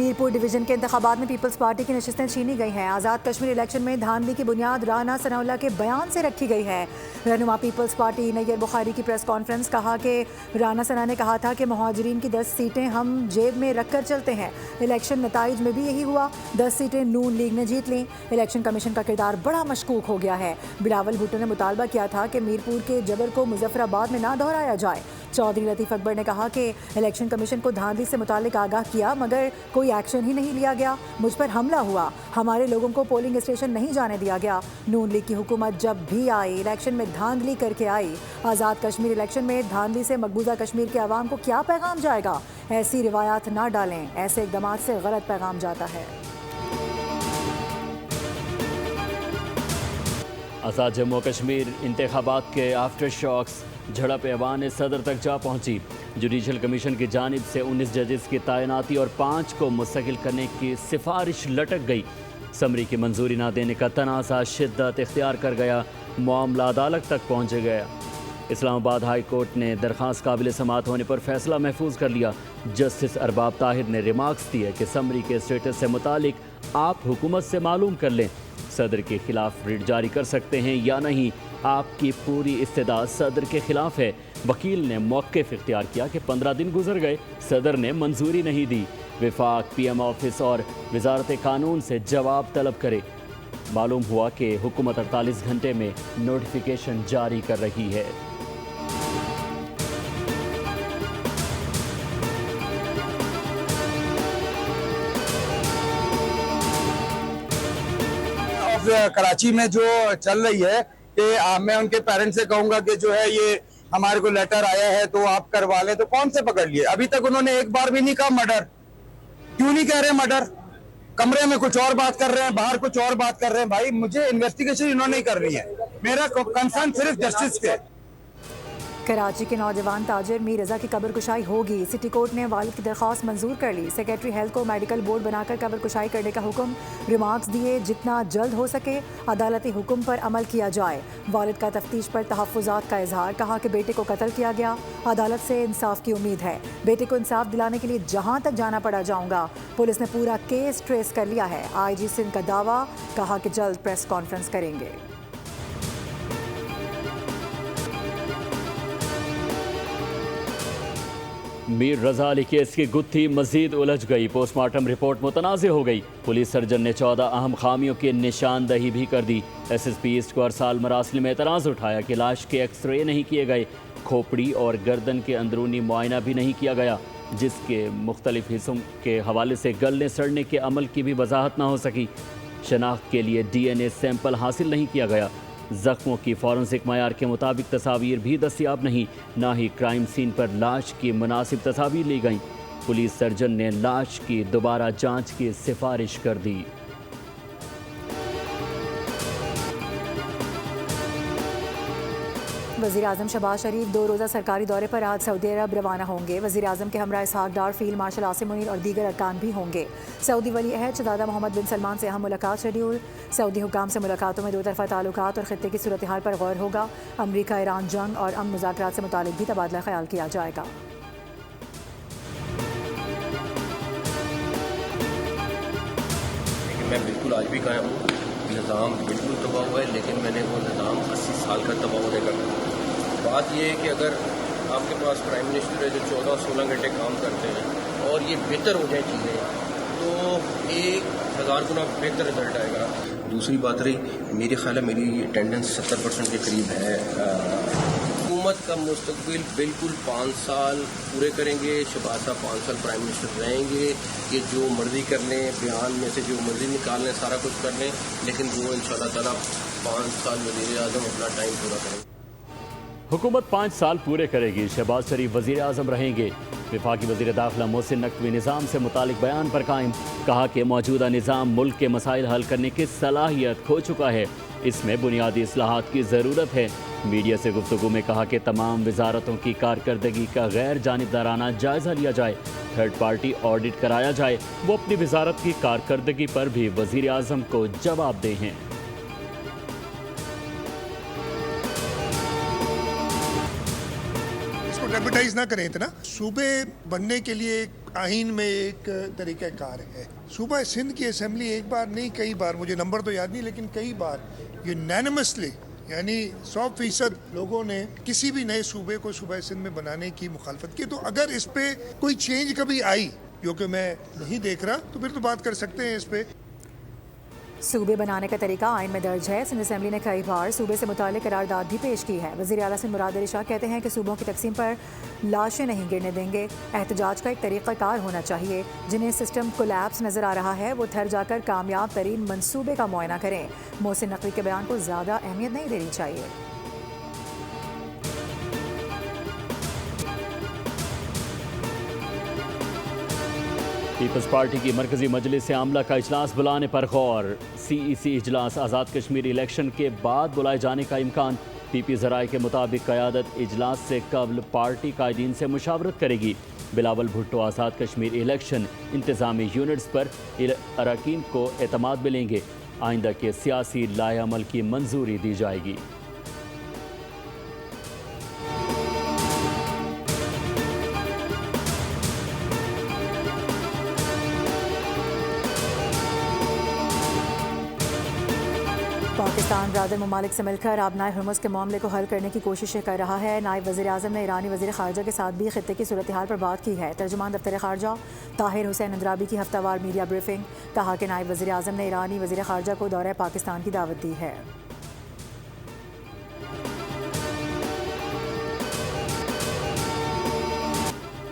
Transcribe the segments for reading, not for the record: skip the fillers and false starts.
Mirpur division के इंतखाबात में पीपल्स पार्टी की नशिस्तें छीनी गई हैं। आज़ाद कश्मीर इलेक्शन में धांधली की बुनियाद राना सनाउल्लाह के बयान से रखी गई है। रहनुमा पीपल्स पार्टी नैयर बुखारी की प्रेस कॉन्फ्रेंस कहा कि राना सना ने कहा था कि मुहाजिरीन की 10 सीटें हम जेब में रख कर चलते हैं। इलेक्शन नताइज में भी यही हुआ, 10 सीटें नून लीग ने जीत लीं। इलेक्शन कमीशन का किरदार बड़ा मशकूक हो गया है। बिलावल भुट्टो ने मुतालबा किया था कि मीरपुर के जबर को मुजफ्फराबाद में ना दोहराया जाए। चौधरी लतीफ़ अकबर ने कहा कि इलेक्शन कमीशन को धांधली से मुतालिक आगाह किया मगर कोई एक्शन ही नहीं लिया गया। मुझ पर हमला हुआ, हमारे लोगों को पोलिंग स्टेशन नहीं जाने दिया गया। नून लीग की हुकूमत जब भी आई इलेक्शन में धांधली करके आई। आज़ाद कश्मीर इलेक्शन में धांधली से मकबूजा कश्मीर के अवाम को क्या पैगाम जाएगा? ऐसी रिवायात ना डालें, ऐसे इक़दामात से गलत पैगाम जाता है। आज़ाद जम्मू कश्मीर इंतखाबात के आफ्टर शॉक्स झड़प ऐवान सदर तक जा पहुंची। जुडिशल कमीशन की जानिब से 19 जजेस की तैनाती और 5 को मुस्तकिल करने की सिफारिश लटक गई। समरी की मंजूरी ना देने का तनाज़ा शिद्दत इख्तियार कर गया, मामला अदालत तक पहुँच गया। इस्लामाबाद हाई कोर्ट ने दरख्वास्त काबिल समात होने पर फैसला महफूज कर लिया। जस्टिस अरबाब ताहिर ने रिमार्क्स दिए कि समरी के स्टेटस से मुतालिक आप हुकूमत से मालूम कर लें, सदर के खिलाफ रिट जारी कर सकते हैं या नहीं। आपकी पूरी इस्तेदाद सदर के खिलाफ है। वकील ने मौक़िफ़ इख्तियार किया कि 15 दिन गुजर गए, सदर ने मंजूरी नहीं दी। विफाक PM ऑफिस और वजारत कानून से जवाब तलब करे। मालूम हुआ कि हुकूमत 48 घंटे में नोटिफिकेशन जारी कर रही है। कराची में जो चल रही है कि मैं उनके पेरेंट्स से कहूंगा कि जो है ये हमारे को लेटर आया है तो आप करवा लें, तो कौन से पकड़ लिए? अभी तक उन्होंने एक बार भी नहीं कहा मर्डर। क्यों नहीं कह रहे मर्डर? कमरे में कुछ और बात कर रहे हैं, बाहर कुछ और बात कर रहे हैं। भाई मुझे इन्वेस्टिगेशन इन्होंने ही करनी है, मेरा कंसर्न सिर्फ जस्टिस पे। कराची के नौजवान ताजिर मीर रजा की कब्र कुशाई होगी। सिटी कोर्ट ने वालिद की दरख्वास्त मंजूर कर ली। सेक्रेटरी हेल्थ को मेडिकल बोर्ड बनाकर कब्र कुशाई करने का हुक्म। रिमार्क्स दिए जितना जल्द हो सके अदालती हुक्म पर अमल किया जाए। वालिद का तफ्तीश पर तहफ़्फ़ुज़ात का इजहार, कहा कि बेटे को कत्ल किया गया, अदालत से इंसाफ की उम्मीद है। बेटे को इंसाफ दिलाने के लिए जहाँ तक जाना पड़ा जाऊँगा। पुलिस ने पूरा केस ट्रेस कर लिया है। IG सिंध का दावा, कहा कि जल्द प्रेस कॉन्फ्रेंस करेंगे। मीर रजा अली केस की गुत्थी मजीद उलझ गई। पोस्टमार्टम रिपोर्ट मुतनाज़ हो गई। पुलिस सर्जन ने 14 अहम खामियों की निशानदही भी कर दी। SSP ईस्ट को अरसाल मरासिल में एतराज़ उठाया कि लाश के एक्सरे नहीं किए गए, खोपड़ी और गर्दन के अंदरूनी मुआयना भी नहीं किया गया, जिसके मुख्तलिफ हिस्सों के हवाले से गलने सड़ने के अमल की भी वजाहत ना हो सकी। शनाख्त के लिए DNA सैंपल हासिल नहीं किया गया। जख्मों की फॉरेंसिक मयार के मुताबिक तस्वीर भी दस्तियाब नहीं, ना ही क्राइम सीन पर लाश की मुनासिब तस्वीर ली गई। पुलिस सर्जन ने लाश की दोबारा जांच की सिफारिश कर दी। वज़ीर-ए-आज़म शहबाज शरीफ 2 रोज़ा सरकारी दौरे पर आज सऊदी अरब रवाना होंगे। वज़ीर-ए-आज़म के हमरा इसहाक डार, फील्ड मार्शल आसिम मुनीर और दीगर अरकान भी होंगे। सऊदी वली अहद शहज़ादा मोहम्मद बिन सलमान से अहम मुलाकात शेड्यूल। सऊदी हुकाम से मुलाकातों में 2 तरफ़ा ताल्लुकात और ख़ित्ते की सूरत हाल पर गौर होगा। अमरीका ईरान जंग और अमन मुज़ाकरात से मुतालिक भी तबादला ख्याल किया जाएगा। मैं बिल्कुल आज भी कायम हूँ। निज़ाम बिल्कुल तबाह हुआ है, लेकिन मैंने वो निज़ाम 80 साल का तबाह होने का बात यह है कि अगर आपके पास प्राइम मिनिस्टर है जो 14-16 घंटे काम करते हैं और ये बेहतर हो जाए चीज़ें, तो 1000 गुना बेहतर रिजल्ट आएगा। दूसरी बात रही, मेरे ख्याल है मेरी अटेंडेंस 70% के करीब है। हुकूमत का मुस्तकबिल बिल्कुल 5 साल पूरे करेंगे। शहबाज साहब 5 साल प्राइम मिनिस्टर रहेंगे। ये जो मर्जी कर लें, बयान में से जो मर्जी निकाल लें, सारा कुछ कर लें, लेकिन वो इंशाअल्लाह ताला 5 साल वज़ीर-ए-आज़म अपना टाइम पूरा करेंगे। हुकूमत 5 साल पूरे करेगी। शहबाज शरीफ वज़ीर-ए-आज़म रहेंगे। वफाकी वज़ीर दाखिला मोहसिन नकवी निज़ाम से मुतालिक बयान पर कायम, कहा कि मौजूदा निज़ाम मुल्क के मसाइल हल करने की सलाहियत खो चुका है, इसमें बुनियादी इस्लाहात की ज़रूरत है। मीडिया से गुफ्तगू में कहा कि तमाम वजारतों की कारकर्दगी का गैर जानिबदाराना जायज़ा लिया जाए, थर्ड पार्टी ऑडिट कराया जाए, वो अपनी वजारत की कारकर्दगी पर भी वज़ीर-ए-आज़म को जवाबदेह हैं। इसको एडवर्टाइज ना करें इतना। सूबे बनने के लिए एक आइन में एक तरीक़ाकार है। सूबा सिंध की असेंबली एक बार नहीं कई बार, मुझे नंबर तो याद नहीं, लेकिन कई बार यूनानिमसली यानी 100% लोगों ने किसी भी नए सूबे को सूबा सिंध में बनाने की मुखालफत की। तो अगर इस पे कोई चेंज कभी आई, जो कि मैं नहीं देख रहा, तो फिर तो बात कर सकते हैं इस पे। सूबे बनाने का तरीका आइन में दर्ज है। सिंध असेंबली ने कई बार सूबे से मुताल्लिक करारदाद भी पेश की है। वज़ीर आला सिंध मुराद अली शाह कहते हैं कि सूबों की तकसीम पर लाशें नहीं गिरने देंगे। एहतजाज का एक तरीक़ाकार होना चाहिए। जिन्हें सिस्टम कोलैप्स नज़र आ रहा है वो ठहर जाकर कामयाब तरीन मंसूबे का मुआयना करें। मोहसिन नकवी के बयान को ज़्यादा अहमियत नहीं देनी चाहिए। पीपल्स पार्टी की मरकजी मजलिस आमला का इजलास बुलाने पर गौर। CEC इजलास आज़ाद कश्मीर इलेक्शन के बाद बुलाए जाने का इम्कान। PP ज़राए के मुताबिक क़यादत इजलास से कबल पार्टी कायदीन से मुशावरत करेगी। बिलावल भुट्टो आज़ाद कश्मीर इलेक्शन इंतज़ामी यूनिट्स पर अरकान को एतमाद मिलेंगे। आइंदा के सियासी लाएअमल की मंजूरी दी जाएगी। पाकिस्तान ब्रादर ममालिक से मिलकर आबनाए हुर्मुज़ के मामले को हल करने की कोशिशें कर रहा है। नायब वज़ीर आज़म ने ईरानी वज़ीर ख़ारजा के साथ भी ख़ित्ते की सूरत हाल पर बात की है। तर्जुमान दफ्तर ख़ारजा ताहिर हुसैन अंद्राबी की हफ्तावार मीडिया ब्रीफिंग। कहा कि नायब वज़ीर आज़म ने ईरानी वज़ीर ख़ारजा को दौरे पाकिस्तान की दावत दी है।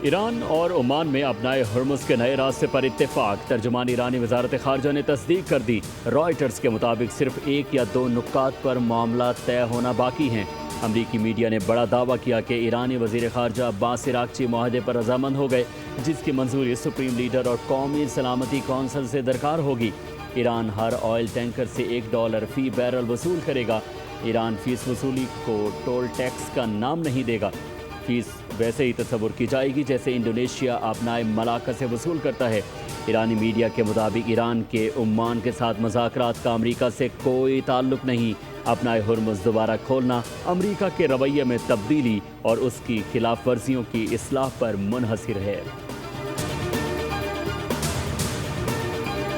ईरान और ओमान में अपनाए हुर्मुज़ के नए रास्ते पर इत्तेफाक। तर्जुमान ईरानी वज़ारत ख़ारजा ने तस्दीक कर दी। रॉयटर्स के मुताबिक सिर्फ एक या दो नुकात पर मामला तय होना बाकी हैं। अमरीकी मीडिया ने बड़ा दावा किया कि ईरानी वज़ीर ख़ारजा अब्बास इराक़ची माहदे पर रज़ामंद हो गए, जिसकी मंजूरी सुप्रीम लीडर और कौमी सलामती कौंसिल से दरकार होगी। ईरान हर ऑयल टैंकर से $1 फ़ी बैरल वसूल करेगा। ईरान फ़ीस वसूली को टोल टैक्स का नाम नहीं देगा। फीस वैसे ही तस्वुर की जाएगी जैसे इंडोनेशिया अपनाए मलाका से वसूल करता है। ईरानी मीडिया के मुताबिक ईरान के ओमान के साथ मुज़ाकरात का अमरीका से कोई ताल्लुक नहीं। अपनाए हुर्मुज़ दोबारा खोलना अमरीका के रवैये में तब्दीली और उसकी खिलाफ वर्जियों की इस्लाह पर मुनहसिर है।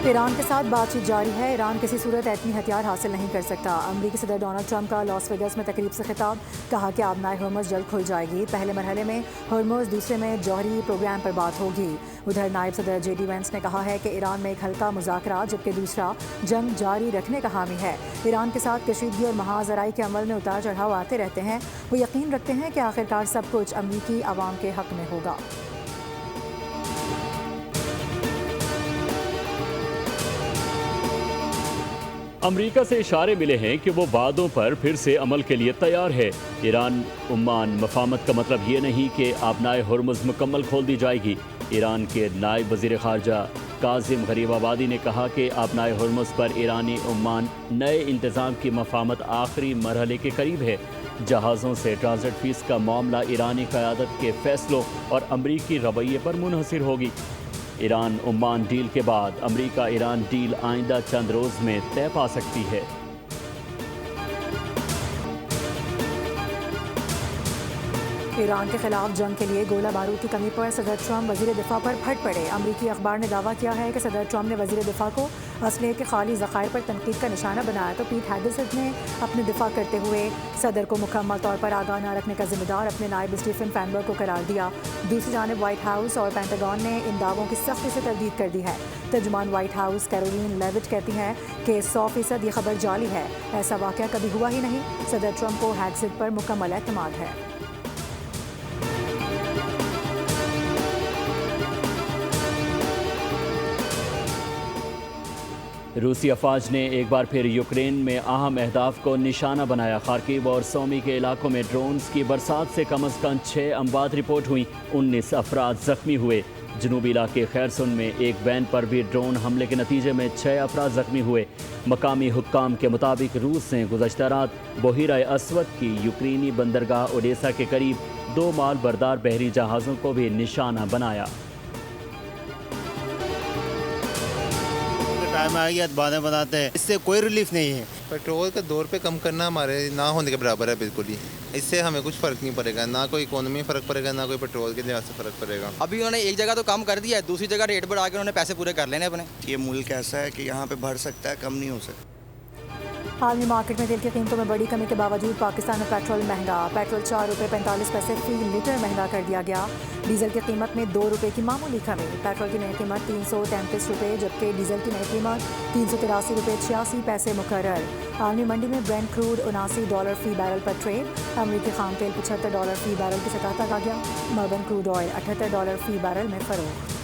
ईरान के साथ बातचीत जारी है। ईरान किसी सूरत एटमी हथियार हासिल नहीं कर सकता। अमरीकी सदर डोनाल्ड ट्रंप का लॉस वेगस में तकरीब से खिताब। कहा कि आबनाए हुर्मुज़ जल्द खुल जाएगी। पहले मरहले में हुर्मुज़, दूसरे में जौहरी प्रोग्राम पर बात होगी। उधर नायब सदर JD वेंस ने कहा है कि ईरान में एक हल्का मुज़ाकरा जबकि दूसरा जंग जारी रखने का हामी है। ईरान के साथ कशीदगी और महाजराई के अमल में उतार चढ़ाव आते रहते हैं। वो यकीन रखते हैं कि आखिरकार सब कुछ अमरीकी आवाम के हक़ में होगा। अमरीका से इशारे मिले हैं कि वो वादों पर फिर से अमल के लिए तैयार है। ईरान ओमान मफाहमत का मतलब ये नहीं कि आबनाए हुर्मुज़ मुकम्मल खोल दी जाएगी। ईरान के नायब वज़ीर ख़ारजा कासिम गरीबाबादी ने कहा कि आबनाए हुर्मुज़ पर ईरानी ओमान नए इंतज़ाम की मफाहमत आखिरी मरहले के करीब है। जहाज़ों से ट्रांजिट फ़ीस का मामला ईरानी क़यादत के फ़ैसलों और अमरीकी रवैये पर मुनहसिर होगी। ईरान ओमान डील के बाद अमरीका ईरान डील आइंदा चंद रोज़ में तय पा सकती है। ईरान के खिलाफ जंग के लिए गोला बारूद की कमी पर सदर ट्रंप वज़ीर दिफा पर फट पड़े। अमरीकी अखबार ने दावा किया है कि सदर ट्रंप ने वज़ीर दिफा को असलहे के खाली ज़खायर पर तनकीद का निशाना बनाया तो पीट हेगसेथ ने अपने दिफा करते हुए सदर को मुकम्मल तौर पर आगाह न रखने का जिम्मेदार अपने नायब स्टीफन फैनबर्ग को करार दिया। दूसरी जानिब व्हाइट हाउस और पेंटागन ने इन दावों की सख्ती से तरदीद कर दी है। तर्जुमान व्हाइट हाउस कैरोलिन लेविट कहती हैं कि 100% ये खबर जाली है। ऐसा वाक़या कभी हुआ ही नहीं। सदर ट्रंप को हेगसेथ पर मुकम्मल एतमाद है। रूसी अफवाज ने एक बार फिर यूक्रेन में अहम अहदाफ को निशाना बनाया। खार्किव और सोमी के इलाकों में ड्रोन्स की बरसात से कम अज़ कम 6 अमवात रिपोर्ट हुई। 19 अफराद ज़ख्मी हुए। जनूबी इलाके खैरसुन में एक वैन पर भी ड्रोन हमले के नतीजे में 6 अफराद ज़ख्मी हुए। मकामी हुक्काम के मुताबिक रूस ने गुज़श्ता रात बहीरा अस्वद की यूक्रेनी बंदरगाह ओडेसा के करीब 2 माल बरदार बहरी जहाज़ों को भी निशाना बनाया। टाइम आ गया बातें बनाते हैं, इससे कोई रिलीफ नहीं है। पेट्रोल का दौर पे कम करना हमारे ना होने के बराबर है। बिल्कुल ही इससे हमें कुछ फ़र्क नहीं पड़ेगा, ना कोई इकोनॉमी फ़र्क पड़ेगा, ना कोई पेट्रोल के लिहाज से फ़र्क पड़ेगा। अभी उन्होंने एक जगह तो कम कर दिया है, दूसरी जगह रेट बढ़ा के उन्होंने पैसे पूरे कर लेने अपने। ये मुल्क ऐसा है कि यहाँ पे बढ़ सकता है, कम नहीं हो सकता। हाल में मार्केट में तेल की कीमतों में बड़ी कमी के बावजूद पाकिस्तान में पेट्रोल महंगा। पेट्रोल 4 रुपये 45 पैसे फी लीटर महंगा कर दिया गया। डीजल की कीमत में 2 रुपये की मामूली कमी। पेट्रोल की नई कीमत 333 रुपये, जबकि डीजल की नई कीमत 383 रुपये 86 पैसे मुकर्रर। आलमी मंडी में ब्रेंट क्रूड $79 फी बैरल पर ट्रेड। अमरीकी खाम तेल $75 फी बैरल की सतह तक आ गया। मर्बन क्रूड ऑयल $78 फी बैरल में फरोख्त।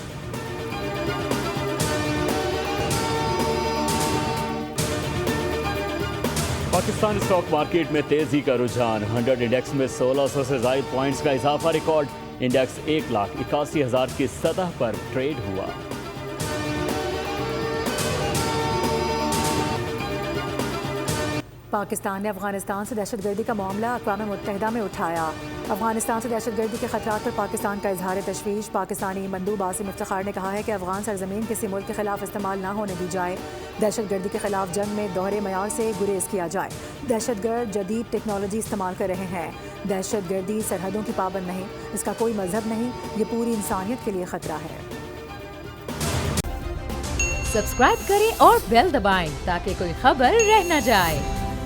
पाकिस्तान स्टॉक मार्केट में तेजी का रुझान। 100 इंडेक्स में 1600 से ज़ायद पॉइंट्स का इजाफा रिकॉर्ड। इंडेक्स 1,81,000 की सतह पर ट्रेड हुआ। पाकिस्तान ने अफगानिस्तान से दहशतगर्दी का मामला अक़वाम मुत्तहिदा में उठाया। अफगानिस्तान से दहशतगर्दी के खतरात पर पाकिस्तान का इजहार तशवीश। पाकिस्तानी मंदूब आसिम इफ्तिखार ने कहा है कि अफगान सरजमीन किसी मुल्क के खिलाफ इस्तेमाल न होने दी जाए। दहशतगर्दी के खिलाफ जंग में दोहरे मयार से गुरेज किया जाए। दहशतगर्द जदीद टेक्नोलॉजी इस्तेमाल कर रहे हैं। दहशतगर्दी सरहदों की पाबंद नहीं, इसका कोई मजहब नहीं, ये पूरी इंसानियत के लिए खतरा है। सब्सक्राइब करें और बेल दबाएं ताकि कोई खबर रह न जाए।